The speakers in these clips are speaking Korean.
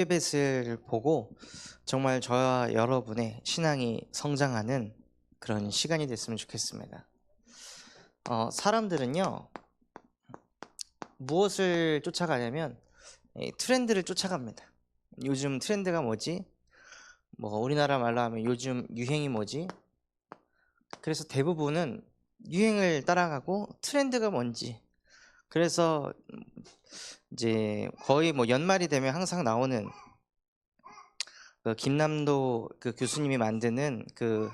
햇빛을 보고 정말 저와 여러분의 신앙이 성장하는 그런 시간이 됐으면 좋겠습니다. 사람들은요, 무엇을 쫓아가냐면 트렌드를 쫓아갑니다. 요즘 트렌드가 뭐지? 우리나라 말로 하면 요즘 유행이 뭐지? 그래서 대부분은 유행을 따라가고 트렌드가 뭔지, 그래서 이제 거의 연말이 되면 항상 나오는 그 김남도 그 교수님이 만드는 그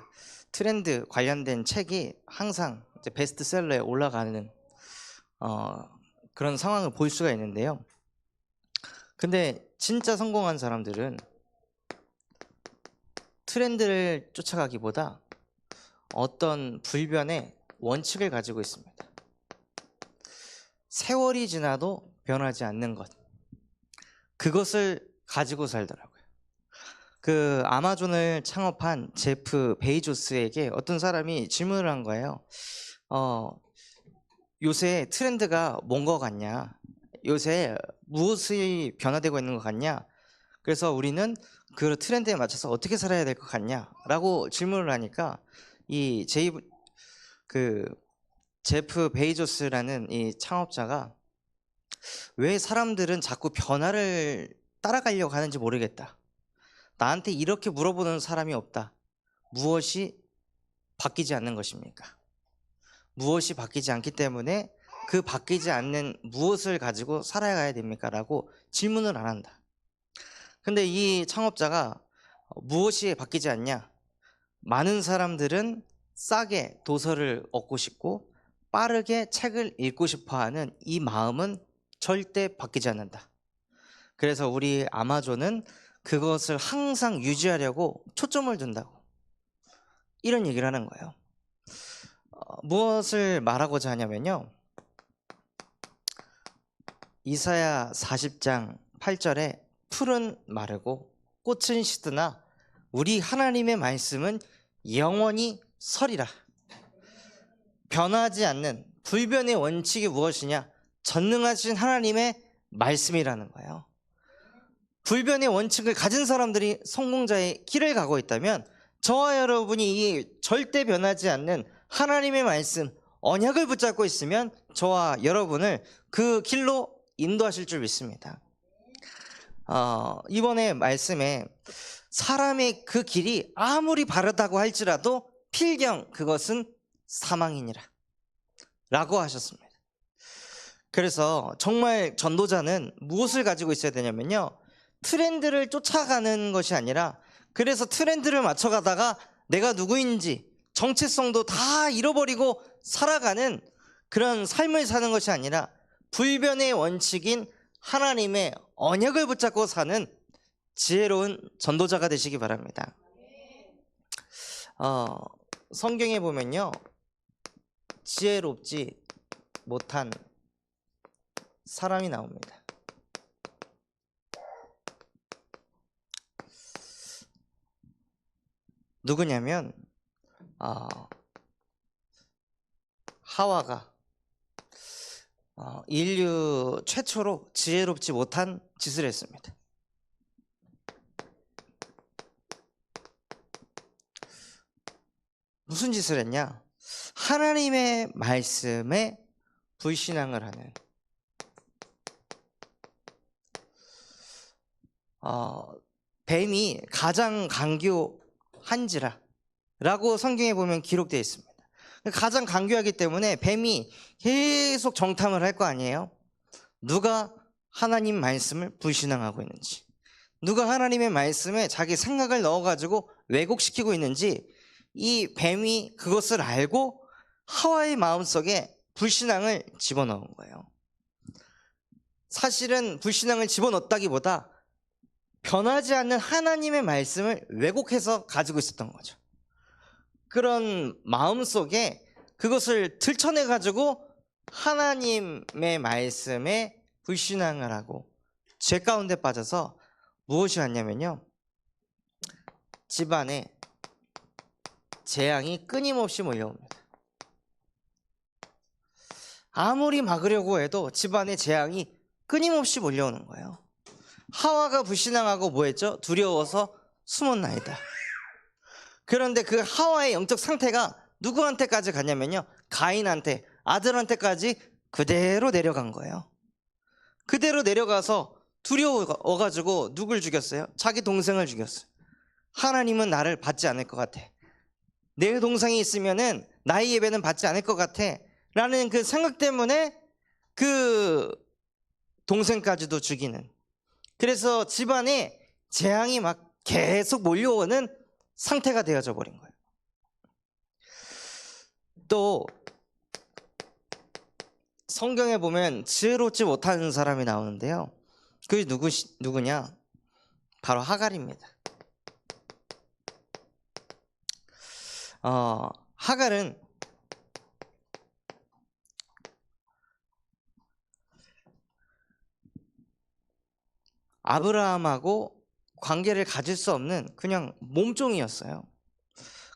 트렌드 관련된 책이 항상 이제 베스트셀러에 올라가는 그런 상황을 볼 수가 있는데요. 근데 진짜 성공한 사람들은 트렌드를 쫓아가기보다 어떤 불변의 원칙을 가지고 있습니다. 세월이 지나도 변하지 않는 것, 그것을 가지고 살더라고요. 그 아마존을 창업한 제프 베이조스에게 어떤 사람이 질문을 한 거예요. 요새 트렌드가 뭔 것 같냐? 요새 무엇이 변화되고 있는 것 같냐? 그래서 우리는 그 트렌드에 맞춰서 어떻게 살아야 될 것 같냐? 라고 질문을 하니까 이 제프 베이조스라는 이 창업자가 왜 사람들은 자꾸 변화를 따라가려고 하는지 모르겠다. 나한테 이렇게 물어보는 사람이 없다. 무엇이 바뀌지 않는 것입니까? 무엇이 바뀌지 않기 때문에 그 바뀌지 않는 무엇을 가지고 살아가야 됩니까? 라고 질문을 안 한다. 근데 이 창업자가 무엇이 바뀌지 않냐? 많은 사람들은 싸게 도서를 얻고 싶고 빠르게 책을 읽고 싶어 하는 이 마음은 절대 바뀌지 않는다. 그래서 우리 아마존은 그것을 항상 유지하려고 초점을 둔다고, 이런 얘기를 하는 거예요. 무엇을 말하고자 하냐면요, 이사야 40장 8절에 풀은 마르고 꽃은 시드나 우리 하나님의 말씀은 영원히 서리라. 변하지 않는 불변의 원칙이 무엇이냐? 전능하신 하나님의 말씀이라는 거예요. 불변의 원칙을 가진 사람들이 성공자의 길을 가고 있다면 저와 여러분이 이 절대 변하지 않는 하나님의 말씀, 언약을 붙잡고 있으면 저와 여러분을 그 길로 인도하실 줄 믿습니다. 이번에 말씀에 사람의 그 길이 아무리 바르다고 할지라도 필경 그것은 사망이니라 라고 하셨습니다. 그래서 정말 전도자는 무엇을 가지고 있어야 되냐면요, 트렌드를 쫓아가는 것이 아니라, 그래서 트렌드를 맞춰가다가 내가 누구인지 정체성도 다 잃어버리고 살아가는 그런 삶을 사는 것이 아니라 불변의 원칙인 하나님의 언약을 붙잡고 사는 지혜로운 전도자가 되시기 바랍니다. 성경에 보면요, 지혜롭지 못한 사람이 나옵니다. 누구냐면 하와가 인류 최초로 지혜롭지 못한 짓을 했습니다. 무슨 짓을 했냐? 하나님의 말씀에 불신앙을 하는, 뱀이 가장 강교한지라 라고 성경에 보면 기록되어 있습니다. 가장 강교하기 때문에 뱀이 계속 정탐을 할 거 아니에요? 누가 하나님 말씀을 불신앙하고 있는지, 누가 하나님의 말씀에 자기 생각을 넣어가지고 왜곡시키고 있는지, 이 뱀이 그것을 알고 하와의 마음속에 불신앙을 집어넣은 거예요. 사실은 불신앙을 집어넣었다기보다 변하지 않는 하나님의 말씀을 왜곡해서 가지고 있었던 거죠. 그런 마음속에 그것을 들춰내가지고 하나님의 말씀에 불신앙을 하고 죄 가운데 빠져서 무엇이 왔냐면요, 집안에 재앙이 끊임없이 몰려옵니다. 아무리 막으려고 해도 집안에 재앙이 끊임없이 몰려오는 거예요. 하와가 불신앙하고 뭐 했죠? 두려워서 숨었나이다. 그런데 그 하와의 영적 상태가 누구한테까지 갔냐면요, 가인한테, 아들한테까지 그대로 내려간 거예요. 그대로 내려가서 두려워가지고 누굴 죽였어요? 자기 동생을 죽였어요. 하나님은 나를 받지 않을 것 같아, 내 동생이 있으면은 나의 예배는 받지 않을 것 같아 라는 그 생각 때문에 그 동생까지도 죽이는, 그래서 집안에 재앙이 막 계속 몰려오는 상태가 되어져 버린 거예요. 또 성경에 보면 지혜롭지 못하는 사람이 나오는데요, 그게 누구냐? 바로 하갈입니다. 하갈은 아브라함하고 관계를 가질 수 없는 그냥 몸종이었어요.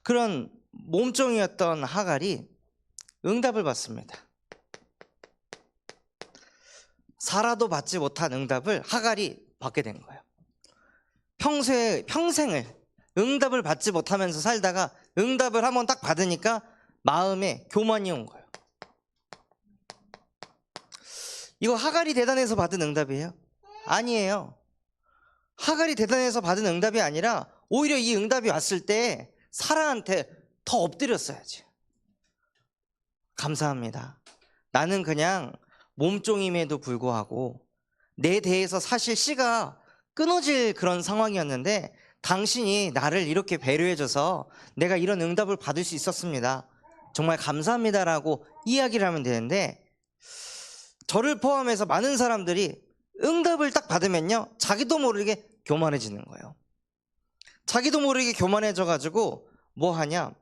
그런 몸종이었던 하갈이 응답을 받습니다. 사라도 받지 못한 응답을 하갈이 받게 된 거예요. 평생을 응답을 받지 못하면서 살다가 응답을 한번 딱 받으니까 마음에 교만이 온 거예요. 이거 하갈이 대단해서 받은 응답이에요? 아니에요. 하갈이 대단해서 받은 응답이 아니라 오히려 이 응답이 왔을 때 사라한테 더 엎드렸어야지. 감사합니다. 나는 그냥 몸종임에도 불구하고 내 대해서 사실 씨가 끊어질 그런 상황이었는데 당신이 나를 이렇게 배려해줘서 내가 이런 응답을 받을 수 있었습니다. 정말 감사합니다라고 이야기를 하면 되는데, 저를 포함해서 많은 사람들이 응답을 딱 받으면요, 자기도 모르게 교만해지는 거예요. 자기도 모르게 교만해져 가지고 뭐 하냐?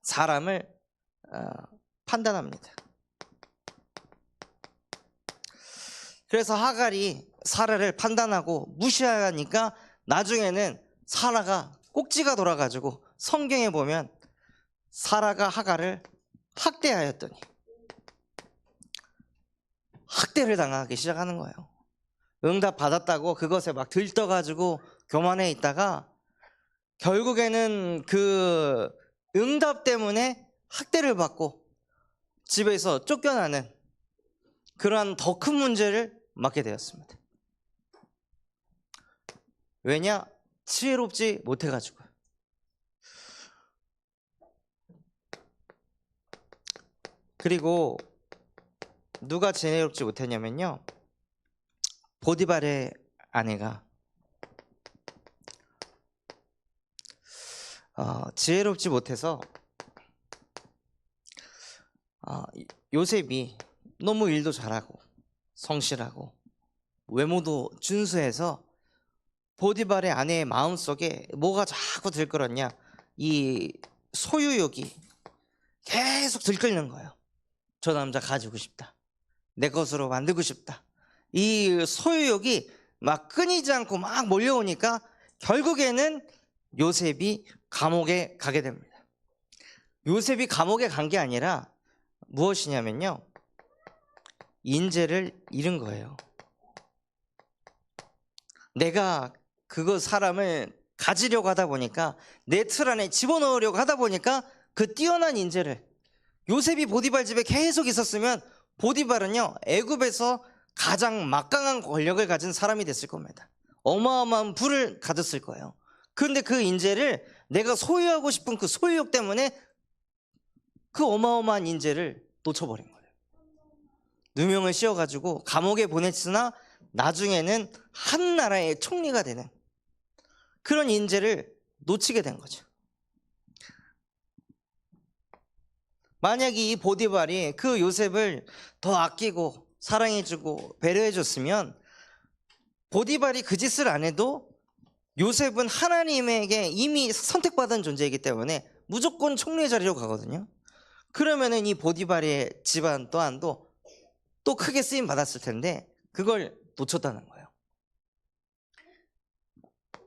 사람을 판단합니다. 그래서 하갈이 사라를 판단하고 무시하니까 나중에는 사라가 꼭지가 돌아가지고 성경에 보면 사라가 하갈을 학대하였더니 학대를 당하기 시작하는 거예요. 응답 받았다고 그것에 막 들떠가지고 교만해 있다가 결국에는 그 응답 때문에 학대를 받고 집에서 쫓겨나는 그러한 더 큰 문제를 맞게 되었습니다. 왜냐? 지혜롭지 못해가지고. 그리고 누가 지혜롭지 못했냐면요, 보디발의 아내가 지혜롭지 못해서 요셉이 너무 일도 잘하고 성실하고 외모도 준수해서 보디발의 아내의 마음속에 뭐가 자꾸 들끓었냐, 이 소유욕이 계속 들끓는 거예요. 저 남자 가지고 싶다, 내 것으로 만들고 싶다. 이 소유욕이 막 끊이지 않고 막 몰려오니까 결국에는 요셉이 감옥에 가게 됩니다. 요셉이 감옥에 간 게 아니라 무엇이냐면요, 인재를 잃은 거예요. 내가 그거 사람을 가지려고 하다 보니까, 내 틀 안에 집어넣으려고 하다 보니까 그 뛰어난 인재를, 요셉이 보디발 집에 계속 있었으면 보디발은요, 애굽에서 가장 막강한 권력을 가진 사람이 됐을 겁니다. 어마어마한 부를 가졌을 거예요. 그런데 그 인재를 내가 소유하고 싶은 그 소유욕 때문에 그 어마어마한 인재를 놓쳐버린 거예요. 누명을 씌워가지고 감옥에 보냈으나 나중에는 한 나라의 총리가 되는 그런 인재를 놓치게 된 거죠. 만약에 이 보디발이 그 요셉을 더 아끼고 사랑해주고 배려해줬으면 보디발이 그 짓을 안 해도 요셉은 하나님에게 이미 선택받은 존재이기 때문에 무조건 총리의 자리로 가거든요. 그러면은 이 보디발의 집안 또한도 또 크게 쓰임 받았을 텐데 그걸 놓쳤다는 거예요.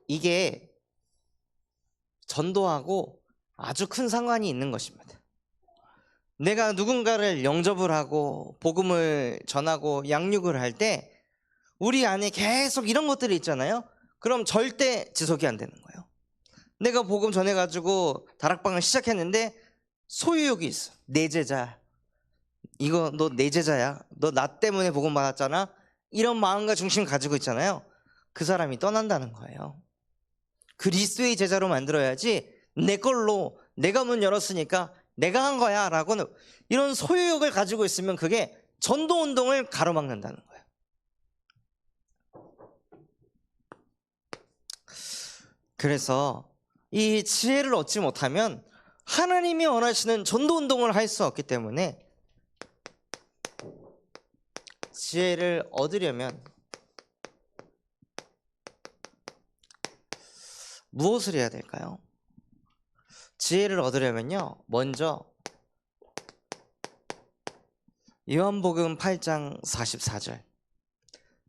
이게 전도하고 아주 큰 상관이 있는 것입니다. 내가 누군가를 영접을 하고 복음을 전하고 양육을 할 때 우리 안에 계속 이런 것들이 있잖아요. 그럼 절대 지속이 안 되는 거예요. 내가 복음 전해가지고 다락방을 시작했는데 소유욕이 있어. 내 제자, 이거 너 내 제자야, 너 나 때문에 복음 받았잖아, 이런 마음과 중심 가지고 있잖아요. 그 사람이 떠난다는 거예요. 그리스도의 제자로 만들어야지 내 걸로 내가 문 열었으니까 내가 한 거야 라고는, 이런 소유욕을 가지고 있으면 그게 전도운동을 가로막는다는 거예요. 그래서 이 지혜를 얻지 못하면 하나님이 원하시는 전도운동을 할 수 없기 때문에, 지혜를 얻으려면 무엇을 해야 될까요? 지혜를 얻으려면요, 먼저 요한복음 8장 44절,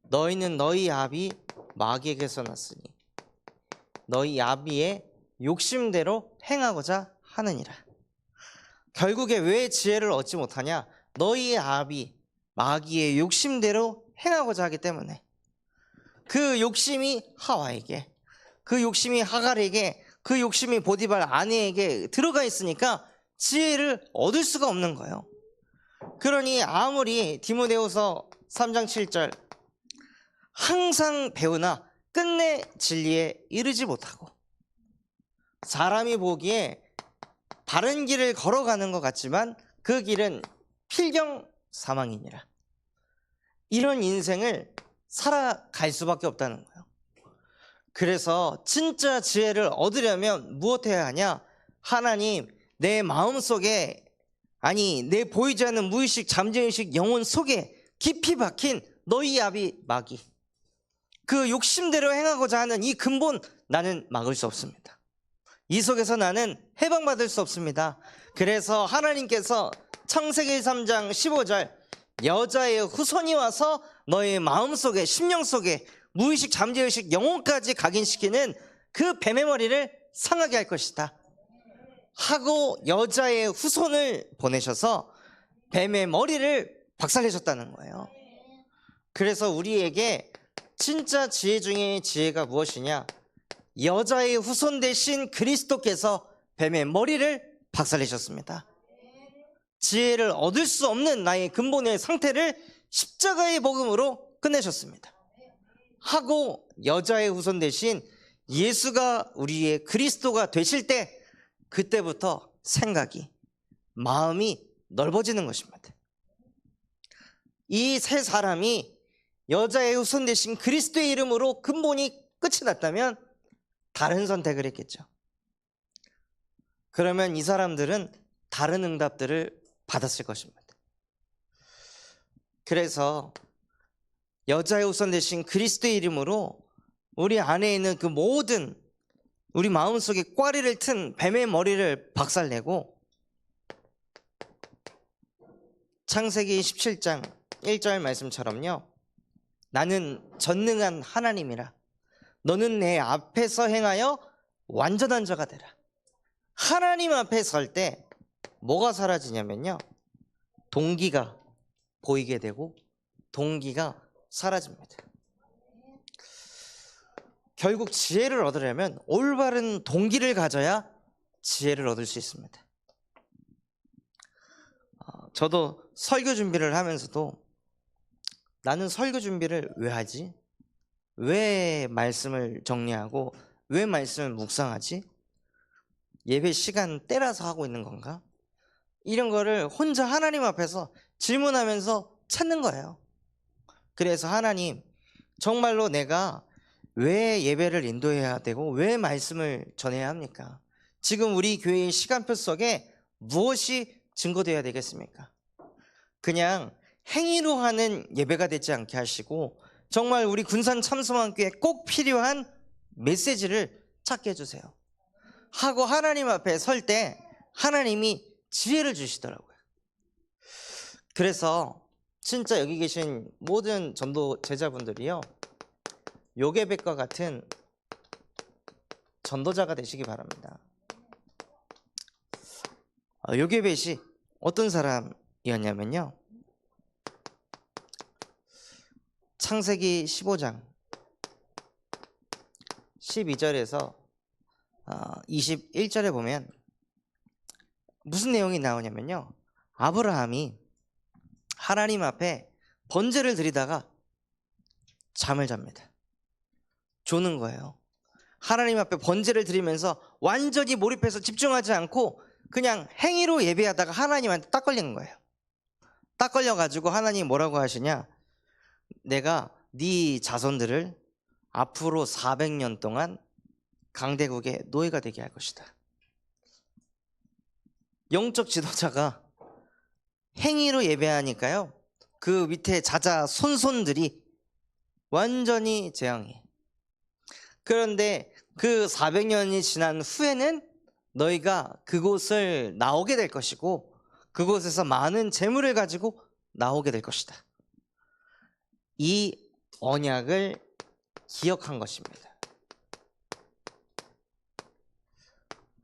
너희는 너희 아비 마귀에게서 났으니 너희 아비의 욕심대로 행하고자 하느니라. 결국에 왜 지혜를 얻지 못하냐? 너희의 아비 마귀의 욕심대로 행하고자 하기 때문에. 그 욕심이 하와에게, 그 욕심이 하갈에게, 그 욕심이 보디발 아내에게 들어가 있으니까 지혜를 얻을 수가 없는 거예요. 그러니 아무리 디모데후서 3장 7절 항상 배우나 끝내 진리에 이르지 못하고, 사람이 보기에 바른 길을 걸어가는 것 같지만 그 길은 필경 사망이니라, 이런 인생을 살아갈 수밖에 없다는 거예요. 그래서 진짜 지혜를 얻으려면 무엇해야 하냐? 하나님, 내 마음속에, 아니 내 보이지 않는 무의식 잠재의식 영혼 속에 깊이 박힌 너희 아비 마귀, 그 욕심대로 행하고자 하는 이 근본, 나는 막을 수 없습니다. 이 속에서 나는 해방받을 수 없습니다. 그래서 하나님께서 창세기 3장 15절 여자의 후손이 와서 너의 마음속에, 심령 속에 무의식 잠재의식 영혼까지 각인시키는 그 뱀의 머리를 상하게 할 것이다 하고 여자의 후손을 보내셔서 뱀의 머리를 박살내셨다는 거예요. 그래서 우리에게 진짜 지혜 중에 지혜가 무엇이냐? 여자의 후손 대신 그리스도께서 뱀의 머리를 박살내셨습니다. 지혜를 얻을 수 없는 나의 근본의 상태를 십자가의 복음으로 끝내셨습니다. 하고 여자의 후손 대신 예수가 우리의 그리스도가 되실 때, 그때부터 생각이, 마음이 넓어지는 것입니다. 이 세 사람이 여자의 후손 대신 그리스도의 이름으로 근본이 끝이 났다면 다른 선택을 했겠죠. 그러면 이 사람들은 다른 응답들을 받았을 것입니다. 그래서 여자의 후손 대신 그리스도의 이름으로 우리 안에 있는 그 모든, 우리 마음속에 꽈리를 튼 뱀의 머리를 박살내고, 창세기 17장 1절 말씀처럼요, 나는 전능한 하나님이라 너는 내 앞에서 행하여 완전한 자가 되라. 하나님 앞에 설 때 뭐가 사라지냐면요, 동기가 보이게 되고 동기가 사라집니다. 결국 지혜를 얻으려면 올바른 동기를 가져야 지혜를 얻을 수 있습니다. 저도 설교 준비를 하면서도 나는 설교 준비를 왜 하지? 왜 말씀을 정리하고 왜 말씀을 묵상하지? 예배 시간 때라서 하고 있는 건가? 이런 거를 혼자 하나님 앞에서 질문하면서 찾는 거예요. 그래서 하나님, 정말로 내가 왜 예배를 인도해야 되고 왜 말씀을 전해야 합니까? 지금 우리 교회의 시간표 속에 무엇이 증거되어야 되겠습니까? 그냥 행위로 하는 예배가 되지 않게 하시고 정말 우리 군산 참소망교회에 꼭 필요한 메시지를 찾게 해주세요 하고 하나님 앞에 설 때 하나님이 지혜를 주시더라고요. 그래서 진짜 여기 계신 모든 전도 제자분들이요, 요게벳과 같은 전도자가 되시기 바랍니다. 요게벳이 어떤 사람이었냐면요, 창세기 15장 12절에서 21절에 보면 무슨 내용이 나오냐면요, 아브라함이 하나님 앞에 번제를 드리다가 잠을 잡니다. 조는 거예요. 하나님 앞에 번제를 드리면서 완전히 몰입해서 집중하지 않고 그냥 행위로 예배하다가 하나님한테 딱 걸린 거예요. 딱 걸려가지고 하나님이 뭐라고 하시냐, 내가 네 자손들을 앞으로 400년 동안 강대국의 노예가 되게 할 것이다. 영적 지도자가 행위로 예배하니까요, 그 밑에 자자 손손들이 완전히 재앙해. 그런데 그 400년이 지난 후에는 너희가 그곳을 나오게 될 것이고 그곳에서 많은 재물을 가지고 나오게 될 것이다. 이 언약을 기억한 것입니다.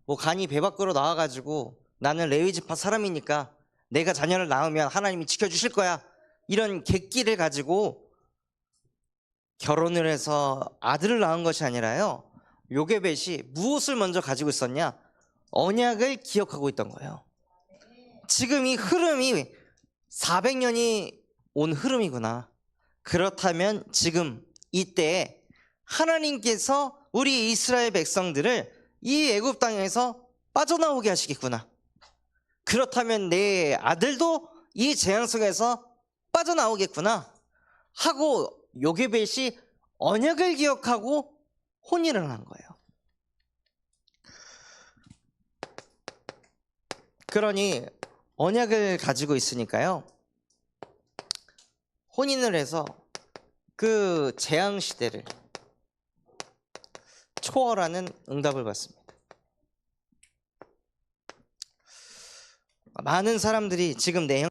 뭐 간이 배 밖으로 나와가지고 나는 레위 지파 사람이니까 내가 자녀를 낳으면 하나님이 지켜주실 거야, 이런 객기를 가지고 결혼을 해서 아들을 낳은 것이 아니라요, 요게벳이 무엇을 먼저 가지고 있었냐, 언약을 기억하고 있던 거예요. 지금 이 흐름이 400년이 온 흐름이구나. 그렇다면 지금 이때에 하나님께서 우리 이스라엘 백성들을 이 애굽 땅에서 빠져나오게 하시겠구나. 그렇다면 내 아들도 이 재앙 속에서 빠져나오겠구나 하고 요게벳이 언약을 기억하고 혼인을 한 거예요. 그러니 언약을 가지고 있으니까요, 혼인을 해서 그 재앙 시대를 초월하는 응답을 받습니다. 많은 사람들이 지금 내형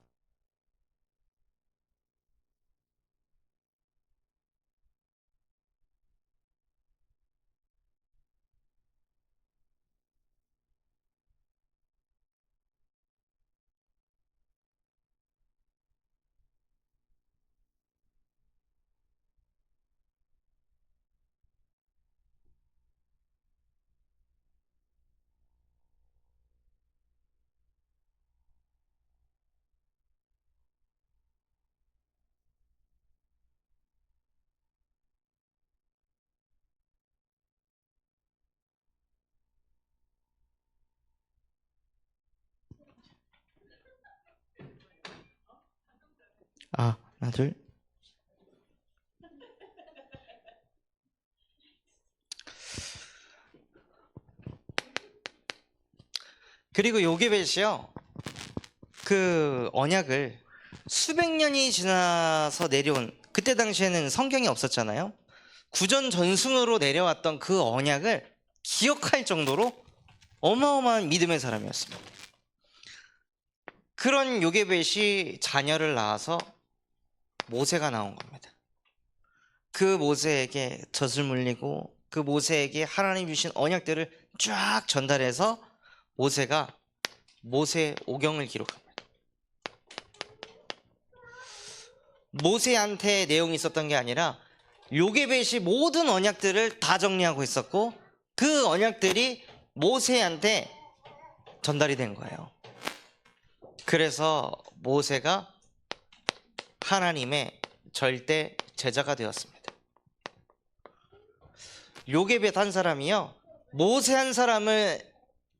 하나 둘. 그리고 요게벳이요, 그 언약을 수백 년이 지나서 내려온, 그때 당시에는 성경이 없었잖아요. 구전 전승으로 내려왔던 그 언약을 기억할 정도로 어마어마한 믿음의 사람이었습니다. 그런 요게벳이 자녀를 낳아서 모세가 나온 겁니다. 그 모세에게 젖을 물리고 그 모세에게 하나님 주신 언약들을 쫙 전달해서 모세가 모세 오경을 기록합니다. 모세한테 내용이 있었던 게 아니라 요게벳이 모든 언약들을 다 정리하고 있었고 그 언약들이 모세한테 전달이 된 거예요. 그래서 모세가 하나님의 절대 제자가 되었습니다. 요게벳 한 사람이요, 모세 한 사람을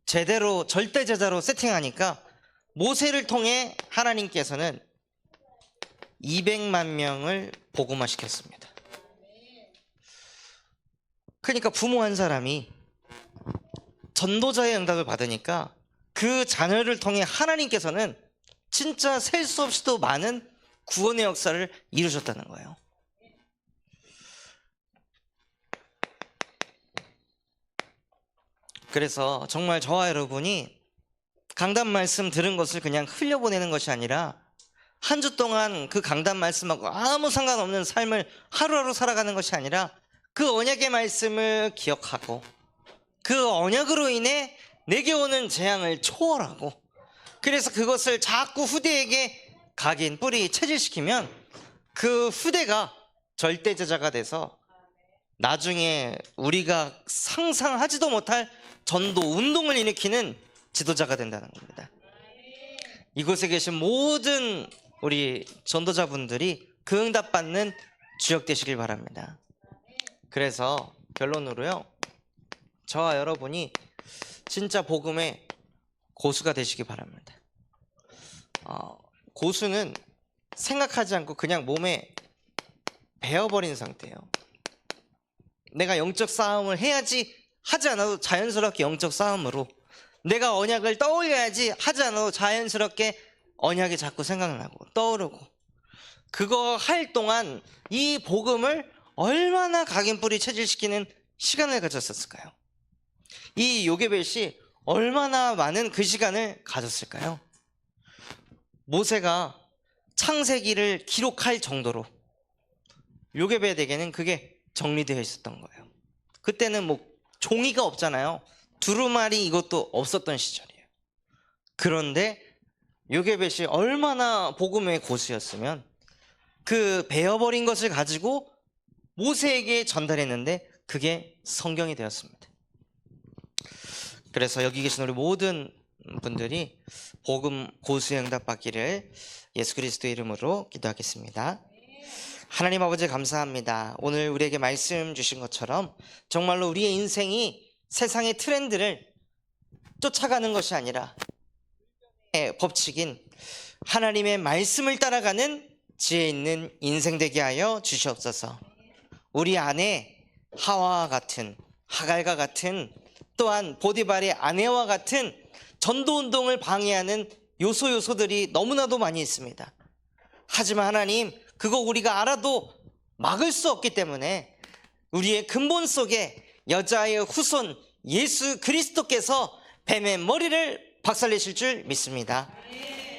제대로 절대 제자로 세팅하니까 모세를 통해 하나님께서는 200만 명을 복음화시켰습니다. 그러니까 부모 한 사람이 전도자의 응답을 받으니까 그 자녀를 통해 하나님께서는 진짜 셀 수 없이도 많은 구원의 역사를 이루셨다는 거예요. 그래서 정말 저와 여러분이 강단 말씀 들은 것을 그냥 흘려보내는 것이 아니라 한 주 동안 그 강단 말씀하고 아무 상관없는 삶을 하루하루 살아가는 것이 아니라 그 언약의 말씀을 기억하고 그 언약으로 인해 내게 오는 재앙을 초월하고, 그래서 그것을 자꾸 후대에게 각인 뿌리 체질시키면 그 후대가 절대제자가 돼서 나중에 우리가 상상하지도 못할 전도 운동을 일으키는 지도자가 된다는 겁니다. 이곳에 계신 모든 우리 전도자분들이 그 응답 받는 주역 되시길 바랍니다. 그래서 결론으로요, 저와 여러분이 진짜 복음의 고수가 되시기 바랍니다. 고수는 생각하지 않고 그냥 몸에 배어버린 상태예요. 내가 영적 싸움을 해야지 하지 않아도 자연스럽게 영적 싸움으로, 내가 언약을 떠올려야지 하지 않아도 자연스럽게 언약이 자꾸 생각나고 떠오르고, 그거 할 동안 이 복음을 얼마나 각인뿌리 체질시키는 시간을 가졌었을까요? 이 요게벳이 얼마나 많은 그 시간을 가졌을까요? 모세가 창세기를 기록할 정도로 요게벳에게는 그게 정리되어 있었던 거예요. 그때는 뭐 종이가 없잖아요. 두루마리 이것도 없었던 시절이에요. 그런데 요게벳이 얼마나 복음의 고수였으면 그 베어버린 것을 가지고 모세에게 전달했는데 그게 성경이 되었습니다. 그래서 여기 계신 우리 모든 분들이 복음 고수의 응답 받기를 예수 그리스도의 이름으로 기도하겠습니다. 하나님 아버지 감사합니다. 오늘 우리에게 말씀 주신 것처럼 정말로 우리의 인생이 세상의 트렌드를 쫓아가는 것이 아니라 법칙인 하나님의 말씀을 따라가는 지혜 있는 인생 되게 하여 주시옵소서. 우리 안에 하와와 같은, 하갈과 같은, 또한 보디발의 아내와 같은 전도운동을 방해하는 요소들이 너무나도 많이 있습니다. 하지만 하나님, 그거 우리가 알아도 막을 수 없기 때문에 우리의 근본 속에 여자의 후손 예수 그리스도께서 뱀의 머리를 박살내실 줄 믿습니다.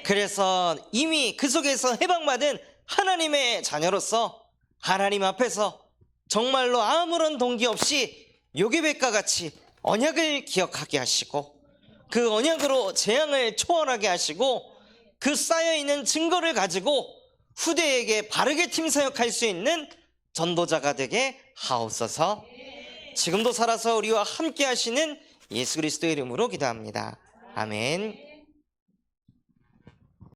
그래서 이미 그 속에서 해방받은 하나님의 자녀로서 하나님 앞에서 정말로 아무런 동기 없이 요게벳과 같이 언약을 기억하게 하시고, 그 언약으로 재앙을 초월하게 하시고, 그 쌓여있는 증거를 가지고 후대에게 바르게 팀사역할 수 있는 전도자가 되게 하옵소서. 지금도 살아서 우리와 함께 하시는 예수 그리스도의 이름으로 기도합니다. 아멘.